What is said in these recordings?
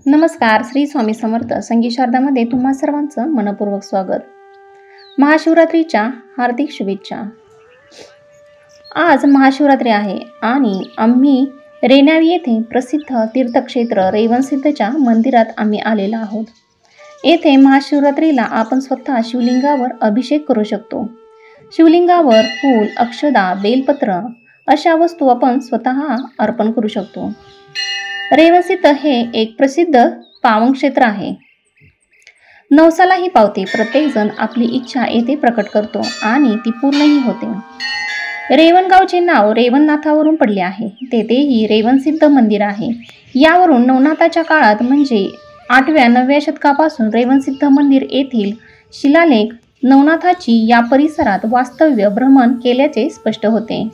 नमस्कार. श्री स्वामी समर्थ संगीत शारदामध्ये तुम्हा सर्वांचं मनपूर्वक स्वागत. महाशिवरात्रीच्या हार्दिक शुभेच्छा. आज महाशिवरात्री आहे आणि आम्ही रेणावी येथे प्रसिद्ध तीर्थक्षेत्र रेवणसिद्धच्या मंदिरात आम्ही आलेलो आहोत. येथे महाशिवरात्रीला आपण स्वतः शिवलिंगावर अभिषेक करू शकतो. शिवलिंगावर फूल, अक्षदा, बेलपत्र अशा वस्तू आपण स्वतः अर्पण करू शकतो. रेवणसिद्ध हे एक प्रसिद्ध पावन क्षेत्र आहे. नवसालाही पावते. प्रत्येक जण आपली इच्छा येथे प्रकट करतो आणि ती पूर्णही होते. रेवणगावचे नाव रेवणनाथावरून पडले आहे. तेथेही रेवणसिद्ध मंदिर आहे. यावरून नवनाथाच्या काळात म्हणजे 8व्या-9व्या शतकापासून रेवणसिद्ध मंदिर येथील शिलालेख नवनाथाची या परिसरात वास्तव्य भ्रमण केल्याचे स्पष्ट होते.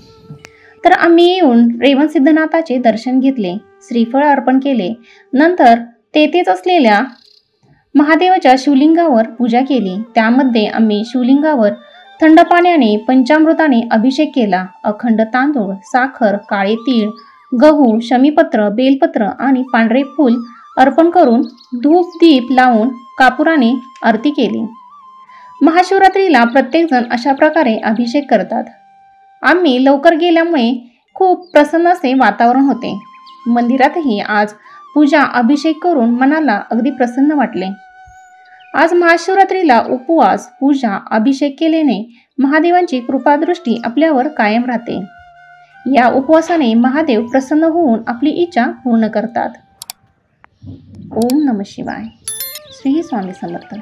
तर आम्ही येऊन रेवणसिद्धनाथाचे दर्शन घेतले, श्रीफळ अर्पण केले. नंतर तेथेच असलेल्या महादेवाच्या शिवलिंगावर पूजा केली. त्यामध्ये आम्ही शिवलिंगावर थंड पाण्याने पंचामृताने अभिषेक केला. अखंड तांदूळ, साखर, काळे तीळ, गहू, शमीपत्र, बेलपत्र आणि पांढरे फूल अर्पण करून धूप दीप लावून कापुराने आरती केली. महाशिवरात्रीला प्रत्येकजण अशा प्रकारे अभिषेक करतात. आम्ही लवकर गेल्यामुळे खूप प्रसन्न असे वातावरण होते. मंदिरातही आज पूजा अभिषेक करून मनाला अगदी प्रसन्न वाटले. आज महाशिवरात्रीला उपवास, पूजा, अभिषेक केल्याने महादेवांची कृपादृष्टी आपल्यावर कायम राहते. या उपवासाने महादेव प्रसन्न होऊन आपली इच्छा पूर्ण करतात. ओम नमः शिवाय. श्री स्वामी समर्थ.